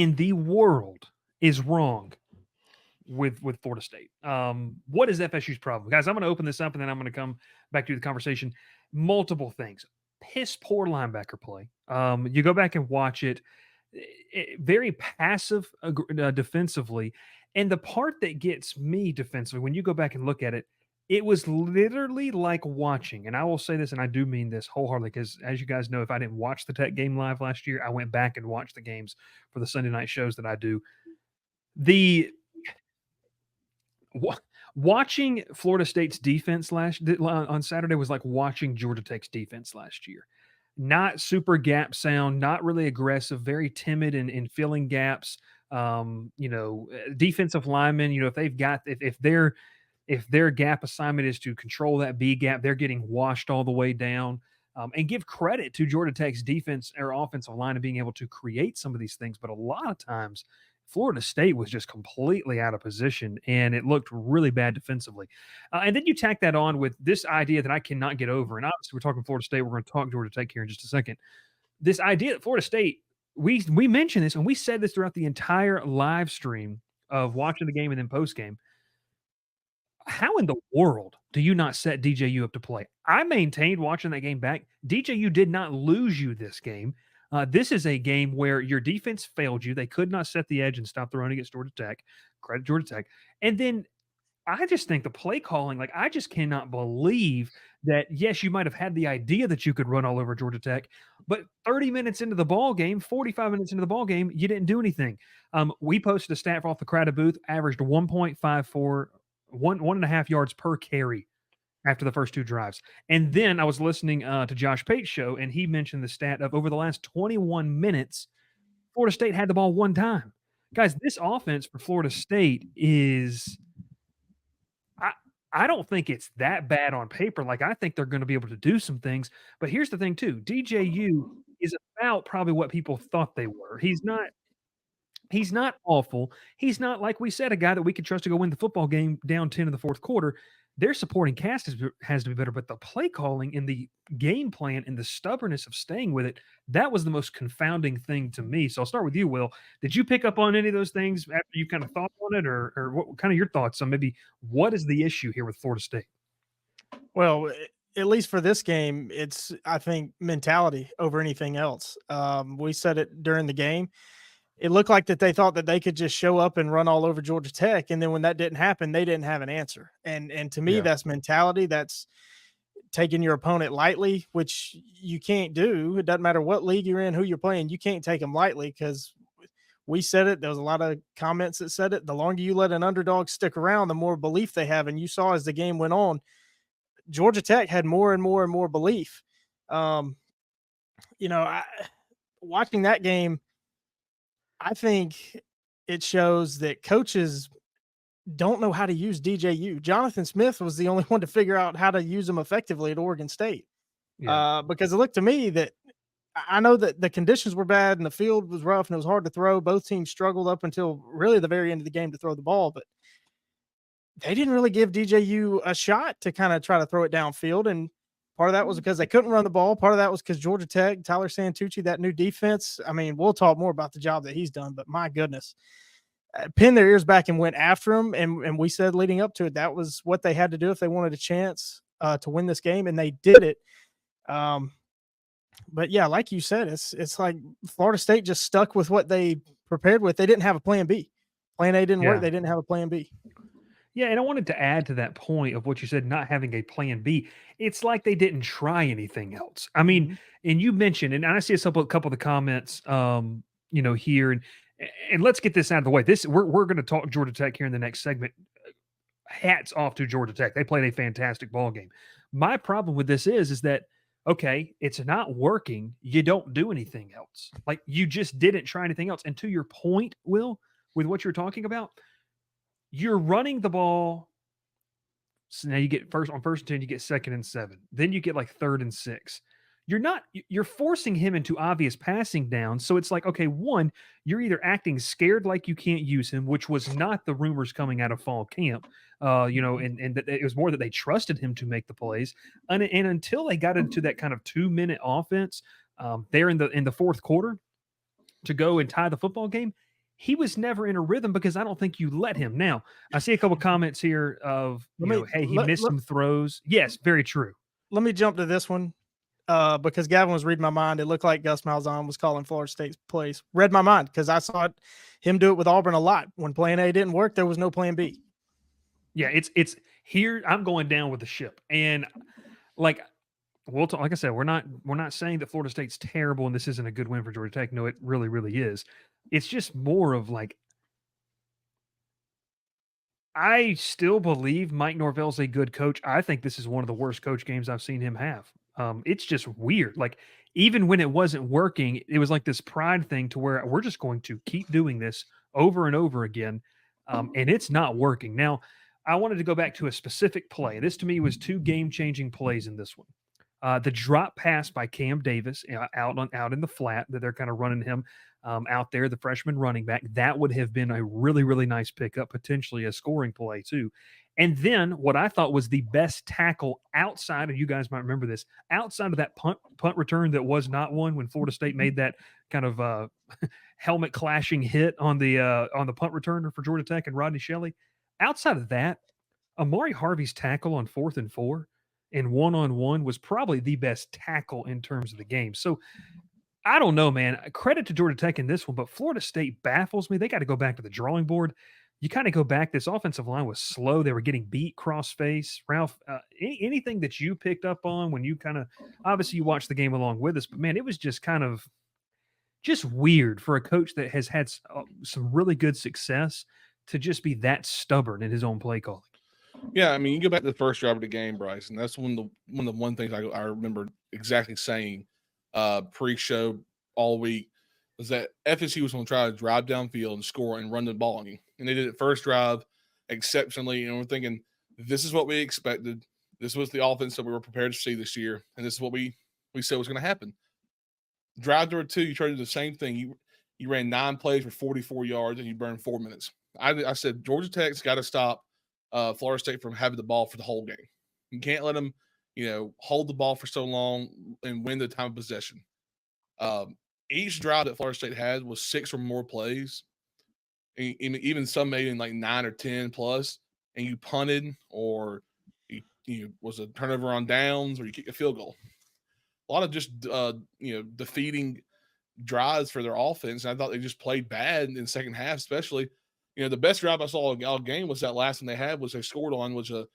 in the world is wrong with Florida State? What is FSU's problem? Guys, I'm going to open this up and then I'm going to come back to the conversation. Multiple things. Piss poor linebacker play. You go back and watch it. Very passive defensively. And the part that gets me defensively, when you go back and look at it, it was literally like watching, and I will say this, and I do mean this wholeheartedly, because as you guys know, if I didn't watch the Tech game live last year, I went back and watched the games for the Sunday night shows that I do. The watching Florida State's defense on Saturday was like watching Georgia Tech's defense last year. Not super gap sound, not really aggressive, very timid in filling gaps. Defensive linemen, if they've got if their gap assignment is to control that B gap, they're getting washed all the way down. And give credit to Georgia Tech's defense or offensive line of being able to create some of these things. But a lot of times, Florida State was just completely out of position and it looked really bad defensively. And then you tack that on with this idea that I cannot get over. And obviously, we're talking Florida State. We're going to talk Georgia Tech here in just a second. This idea that Florida State, we mentioned this and we said this throughout the entire live stream of watching the game and then post game. How in the world do you not set DJU up to play? I maintained watching that game back. DJU did not lose you this game. This is a game where your defense failed you. They could not set the edge and stop the run against Georgia Tech. Credit Georgia Tech. And then I just think the play calling, like I just cannot believe that. Yes, you might have had the idea that you could run all over Georgia Tech, but 30 minutes into the ball game, 45 minutes into the ball game, you didn't do anything. We posted a stat off the Crowded Booth, averaged 1.54, 1.5 yards per carry after the first two drives. And then I was listening to Josh Pate's show, and he mentioned the stat of over the last 21 minutes, Florida State had the ball one time. Guys, this offense for Florida State is I don't think it's that bad on paper. Like, I think they're going to be able to do some things. But here's the thing, too. DJU is about probably what people thought they were. He's not awful. He's not, like we said, a guy that we could trust to go win the football game down 10 in the fourth quarter. Their supporting cast has to be better, but the play calling and the game plan and the stubbornness of staying with it, that was the most confounding thing to me. So I'll start with you, Will. Did you pick up on any of those things after you kind of thought on it, or what kind of your thoughts on maybe what is the issue here with Florida State? Well, at least for this game, it's, I think, mentality over anything else. We said it during the game. It looked like that they thought that they could just show up and run all over Georgia Tech, and then when that didn't happen, they didn't have an answer. And to me, Yeah. that's mentality. That's taking your opponent lightly, which you can't do. It doesn't matter what league you're in, who you're playing. You can't take them lightly because we said it. There was a lot of comments that said it. The longer you let an underdog stick around, the more belief they have. And you saw as the game went on, Georgia Tech had more and more and more belief. Um, watching that game, I think it shows that coaches don't know how to use DJU. Jonathan Smith was the only one to figure out how to use him effectively at Oregon State. Yeah. Because it looked to me that I know that the conditions were bad and the field was rough and it was hard to throw. Both teams struggled up until really the very end of the game to throw the ball, but they didn't really give DJU a shot to kind of try to throw it downfield. And part of that was because they couldn't run the ball. Part of that was because Georgia Tech, Tyler Santucci, that new defense. I mean, we'll talk more about the job that he's done, but my goodness, pinned their ears back and went after him. And we said leading up to it, that was what they had to do if they wanted a chance to win this game, and they did it. But yeah, like you said, it's like Florida State just stuck with what they prepared with. They didn't have a plan B. Plan A didn't work. They didn't have a plan B. Yeah, and I wanted to add to that point of what you said, not having a plan B. It's like they didn't try anything else. I mean, Mm-hmm. and you mentioned, and I see a couple of the comments, here, and let's get this out of the way. We're going to talk Georgia Tech here in the next segment. Hats off to Georgia Tech; they played a fantastic ball game. My problem with this is that okay, it's not working. You don't do anything else. Like you just didn't try anything else. And to your point, Will, with what you're talking about, you're running the ball. So now you get first and 10, you get second and 7. Then you get like third and 6. You're forcing him into obvious passing downs. So it's like, okay, one, you're either acting scared like you can't use him, which was not the rumors coming out of fall camp. And that it was more that they trusted him to make the plays. And until they got into that kind of 2-minute offense there in the fourth quarter to go and tie the football game, he was never in a rhythm because I don't think you let him. Now, I see a couple comments here of, hey, he missed some throws. Yes, very true. let me jump to this one because Gavin was reading my mind. It looked like Gus Malzahn was calling Florida State's plays. Read my mind because I saw him do it with Auburn a lot. When plan A didn't work, there was no plan B. Yeah, it's here. I'm going down with the ship, and like like I said, we're not saying that Florida State's terrible and this isn't a good win for Georgia Tech. No, it really, really is. It's just more of like I still believe Mike Norvell's a good coach. I think this is one of the worst coach games I've seen him have. It's just weird. Like even when it wasn't working, it was like this pride thing to where we're just going to keep doing this over and over again, and it's not working. Now, I wanted to go back to a specific play. This to me was two game-changing plays in this one. The drop pass by Cam Davis out in the flat that they're kind of running him out there, the freshman running back. That would have been a really, really nice pickup, potentially a scoring play too. And then what I thought was the best tackle outside, and you guys might remember this, outside of that punt return that was not one when Florida State made that kind of helmet clashing hit on the punt returner for Georgia Tech and Rodney Shelley. Outside of that, Amari Harvey's tackle on 4th and 4 and one-on-one was probably the best tackle in terms of the game. So I don't know, man. Credit to Georgia Tech in this one, but Florida State baffles me. They got to go back to the drawing board. You kind of go back. This offensive line was slow. They were getting beat cross face. Ralph, anything that you picked up on when you kind of obviously you watched the game along with us, but man, it was just kind of just weird for a coach that has had some really good success to just be that stubborn in his own play calling. Yeah, I mean, you go back to the first drive of the game, Bryce, and that's one of the things I remember exactly saying pre-show all week was that FSU was going to try to drive downfield and score and run the ball on you, and they did it first drive exceptionally. And we're thinking this is what we expected. This was the offense that we were prepared to see this year, and this is what we said was going to happen. Drive number 2, you tried to do the same thing. You ran 9 plays for 44 yards and you burned 4 minutes. I said Georgia Tech's got to stop Florida State from having the ball for the whole game. You can't let them, hold the ball for so long and win the time of possession. Each drive that Florida State had was 6 or more plays, and even some made in like 9 or 10 plus, and you punted or you was a turnover on downs or you kicked a field goal. A lot of just defeating drives for their offense. And I thought they just played bad in the second half, especially. The best drive I saw all game was that last one they had was they scored on was a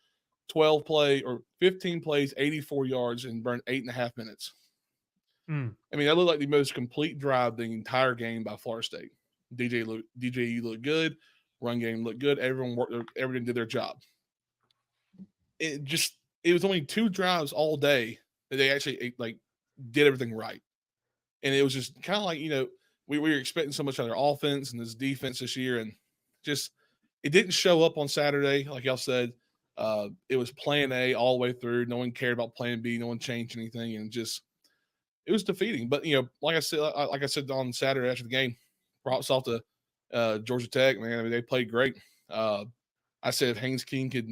12 play or 15 plays, 84 yards and burned 8.5 minutes. I mean, that looked like the most complete drive the entire game by Florida State. DJU looked good. Run game looked good. Everyone did their job. It was only 2 drives all day that they actually did everything right. And it was just kind of like, we were expecting so much out of their offense and this defense this year, and just it didn't show up on Saturday. Like y'all said, it was plan A all the way through. No one cared about plan B. No one changed anything, and just it was defeating. But like I said on Saturday after the game, props off to Georgia Tech. Man, I mean, they played great. I said if Haynes King could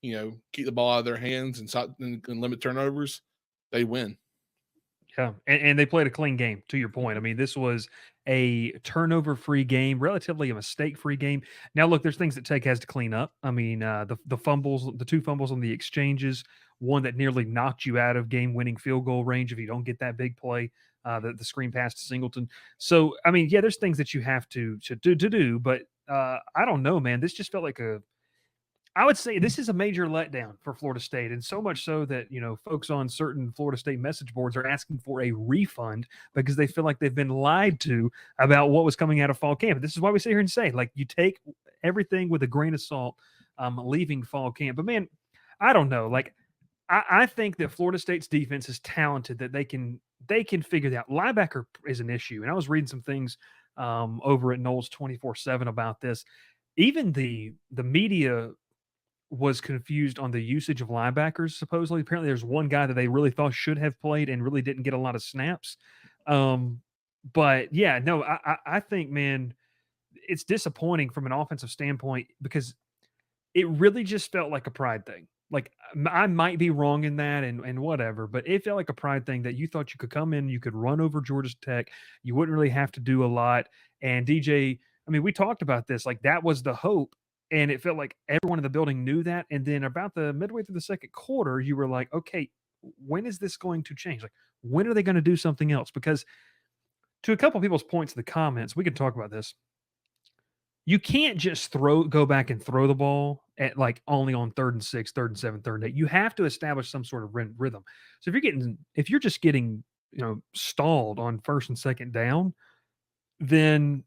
keep the ball out of their hands and limit turnovers, they win. Yeah, and they played a clean game, to your point. I mean, this was a turnover-free game, relatively a mistake-free game. Now, look, there's things that Tech has to clean up. I mean, the fumbles, the 2 fumbles on the exchanges, one that nearly knocked you out of game-winning field goal range if you don't get that big play, the screen pass to Singleton. So, I mean, yeah, there's things that you have to do, but I don't know, man. This just felt like I would say this is a major letdown for Florida State, and so much so that folks on certain Florida State message boards are asking for a refund because they feel like they've been lied to about what was coming out of fall camp. This is why we sit here and say, like, you take everything with a grain of salt, leaving fall camp. But man, I don't know. Like, I think that Florida State's defense is talented that they can figure that out. Linebacker is an issue, and I was reading some things over at Knowles 24/7 about this. Even the media was confused on the usage of linebackers, supposedly. Apparently, there's one guy that they really thought should have played and really didn't get a lot of snaps. But, yeah, no, I think, man, it's disappointing from an offensive standpoint because it really just felt like a pride thing. Like, I might be wrong in that and whatever, but it felt like a pride thing that you thought you could come in, you could run over Georgia Tech, you wouldn't really have to do a lot, and DJ I mean, we talked about this. Like that was the hope, and it felt like everyone in the building knew that. And then about the midway through the second quarter, you were like, okay, when is this going to change? Like, when are they going to do something else? Because to a couple of people's points in the comments, we can talk about this. You can't just go back and throw the ball at like only on 3rd and 6, 3rd and 7, 3rd and 8. You have to establish some sort of rhythm. So if you're just getting, stalled on 1st and 2nd down, then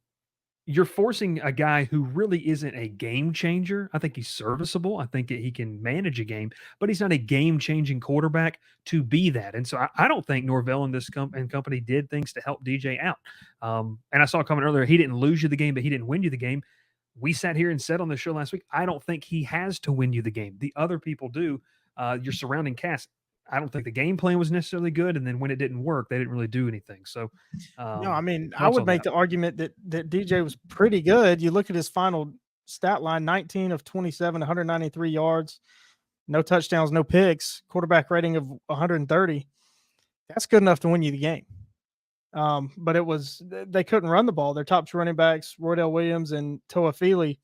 you're forcing a guy who really isn't a game changer. I think he's serviceable. I think that he can manage a game, but he's not a game changing quarterback to be that. And so I don't think Norvell and this company did things to help DJ out. And I saw a comment earlier, he didn't lose you the game, but he didn't win you the game. We sat here and said on the show last week, I don't think he has to win you the game. The other people do. Your surrounding cast. I don't think the game plan was necessarily good, and then when it didn't work, they didn't really do anything. So, No, I mean, I thoughts would on make that? the argument that DJ was pretty good. You look at his final stat line: 19 of 27, 193 yards, no touchdowns, no picks, quarterback rating of 130. That's good enough to win you the game. But they couldn't run the ball. Their top two running backs, Roydell Williams and Toa Feely,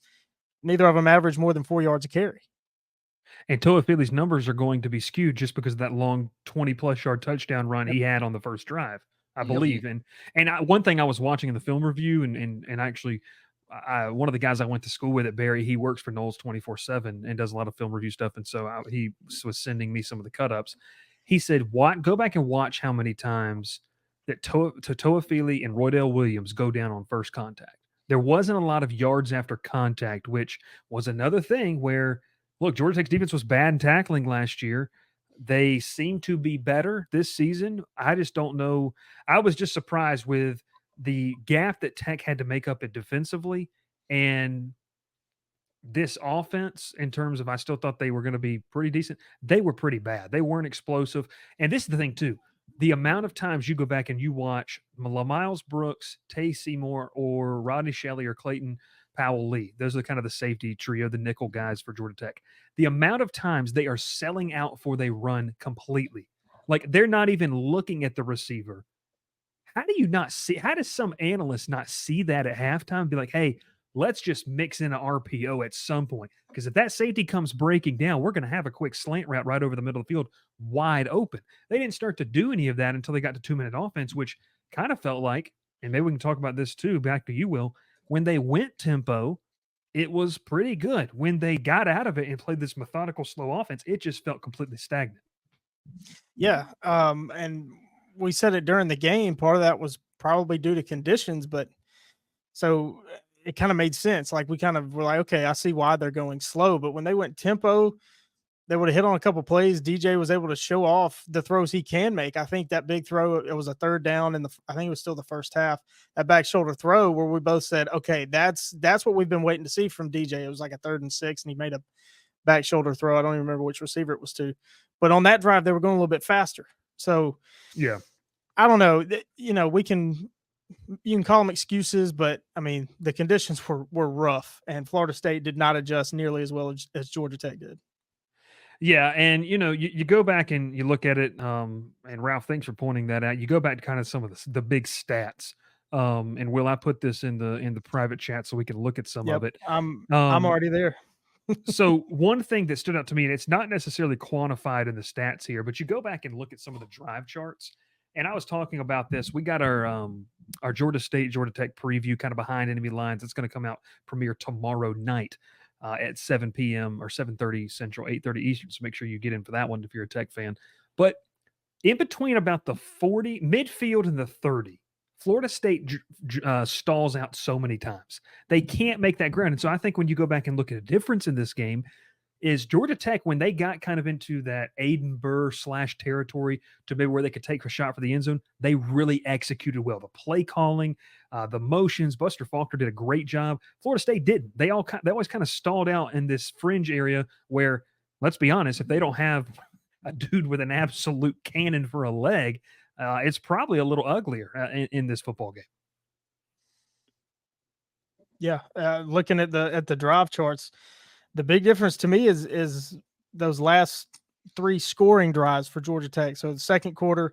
neither of them averaged more than 4 yards a carry. And Toa Philly's numbers are going to be skewed just because of that long 20-plus yard touchdown run Yep. he had on the first drive, I Yep. believe. And one thing I was watching in the film review, and actually, one of the guys I went to school with at Barry, he works for Knowles 24/7 and does a lot of film review stuff. And so he was sending me some of the cut ups. He said, go back and watch how many times that Toa Philly and Roydell Williams go down on first contact. There wasn't a lot of yards after contact, which was another thing where, look, Georgia Tech's defense was bad in tackling last year. They seem to be better this season. I just don't know. I was just surprised with the gap that Tech had to make up it defensively, and this offense, in terms of, I still thought they were going to be pretty decent. They were pretty bad. They weren't explosive. And this is the thing, too. The amount of times you go back and you watch Miles Brooks, Tay Seymour, or Rodney Shelley or Clayton Powell Lee. Those are kind of the safety trio, the nickel guys for Georgia Tech. The amount of times they are selling out before they run completely. Like they're not even looking at the receiver. How does some analyst not see that at halftime and be like, hey, let's just mix in an RPO at some point? Because if that safety comes breaking down, we're going to have a quick slant route right over the middle of the field wide open. They didn't start to do any of that until they got to 2-minute offense, which kind of felt like, and maybe we can talk about this too, back to you, Will, when they went tempo, it was pretty good. When they got out of it and played this methodical, slow offense, it just felt completely stagnant. Yeah. And we said it during the game. Part of that was probably due to conditions, but so it kind of made sense. Like we kind of were like, okay, I see why they're going slow. But when they went tempo, they would have hit on a couple plays. DJ was able to show off the throws he can make. I think that big throw, it was a 3rd down I think it was still the first half, that back shoulder throw where we both said, okay, that's what we've been waiting to see from DJ. It was like a 3rd and 6, and he made a back shoulder throw. I don't even remember which receiver it was to, but on that drive, they were going a little bit faster. So yeah, I don't know. You can call them excuses, but I mean, the conditions were rough, and Florida State did not adjust nearly as well as Georgia Tech did. Yeah, and you go back and you look at it, and Ralph, thanks for pointing that out. You go back to kind of some of the big stats, and Will, I put this in the private chat so we can look at some of it. I'm Um, already there. So one thing that stood out to me, and it's not necessarily quantified in the stats here, but you go back and look at some of the drive charts. And I was talking about this. We got our Georgia State, Georgia Tech preview kind of behind enemy lines. It's going to come out premiere tomorrow night at 7 p.m. or 7:30 Central, 8:30 Eastern. So make sure you get in for that one if you're a Tech fan. But in between about the 40 midfield and the 30, Florida State stalls out so many times. They can't make that ground. And so I think when you go back and look at a difference in this game is Georgia Tech, when they got kind of into that Aiden Burr / territory to maybe where they could take a shot for the end zone, they really executed well. The play calling, the motions, Buster Faulkner did a great job. Florida State didn't. They always kind of stalled out in this fringe area where, let's be honest, if they don't have a dude with an absolute cannon for a leg, it's probably a little uglier in this football game. Yeah, looking at the drive charts, the big difference to me is those last 3 scoring drives for Georgia Tech. So the second quarter,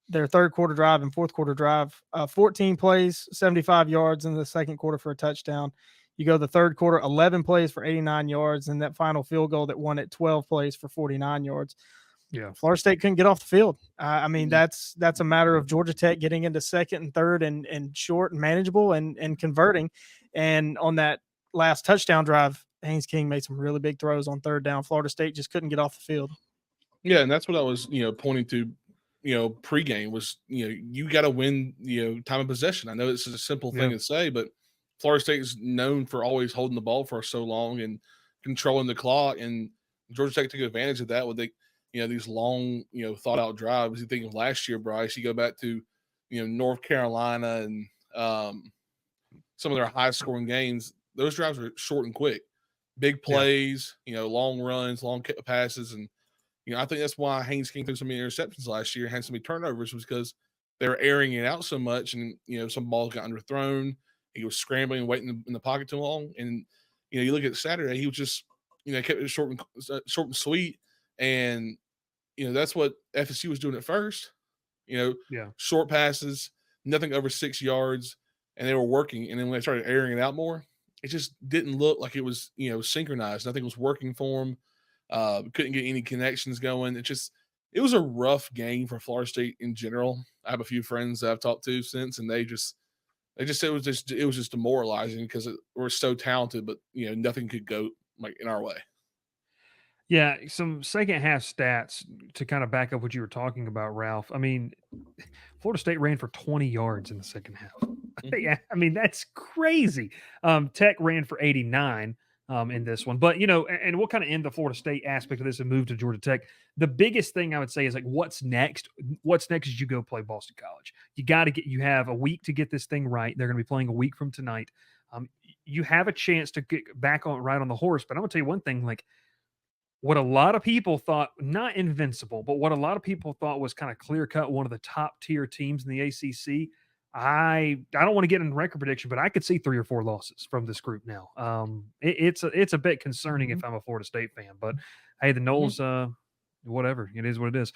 their third quarter drive and fourth quarter drive. 14 plays, 75 yards in the second quarter for a touchdown. You go the third quarter, 11 plays for 89 yards, and that final field goal that won it, 12 plays for 49 yards. Yeah. Florida State couldn't get off the field. I mean, Mhm. that's a matter of Georgia Tech getting into second and third and short and manageable and converting. And on that last touchdown drive, Haynes King made some really big throws on third down. Florida State just couldn't get off the field. Yeah, and that's what I was, pointing to, pregame was, you got to win, time of possession. I know this is a simple thing Yeah. to say, but Florida State is known for always holding the ball for so long and controlling the clock. And Georgia Tech took advantage of that with these long, thought out drives. You think of last year, Bryce, you go back to, North Carolina and some of their high scoring games. Those drives were short and quick, big plays, long runs, long passes, and I think that's why Haynes King threw so many interceptions last year and had so many turnovers, was because they were airing it out so much, and some balls got underthrown. He was scrambling and waiting in the pocket too long, and you look at Saturday, he was just kept it short and sweet, and that's what FSU was doing at first. Yeah. Short passes, nothing over 6 yards, and they were working. And then when they started airing it out more, it just didn't look like it was synchronized. Nothing was working for them. Couldn't get any connections going. It was a rough game for Florida State in general. I have a few friends that I've talked to since, and they just said it was just demoralizing because we're so talented, but nothing could go like in our way. Yeah, some second half stats to kind of back up what you were talking about, Ralph. I mean, Florida State ran for 20 yards in the second half. Mhm. Yeah, I mean, that's crazy. Tech ran for 89 in this one. But, and we'll kind of end the Florida State aspect of this and move to Georgia Tech. The biggest thing I would say is like, what's next? What's next is you go play Boston College. You have a week to get this thing right. They're going to be playing a week from tonight. You have a chance to get back on right on the horse. But I'm going to tell you one thing, like, what a lot of people thought, not invincible, but what a lot of people thought was kind of clear cut one of the top tier teams in the ACC. I don't want to get in record prediction, but I could see 3 or 4 losses from this group now. It's a bit concerning if I'm a Florida State fan, but hey, the Noles, whatever, it is what it is.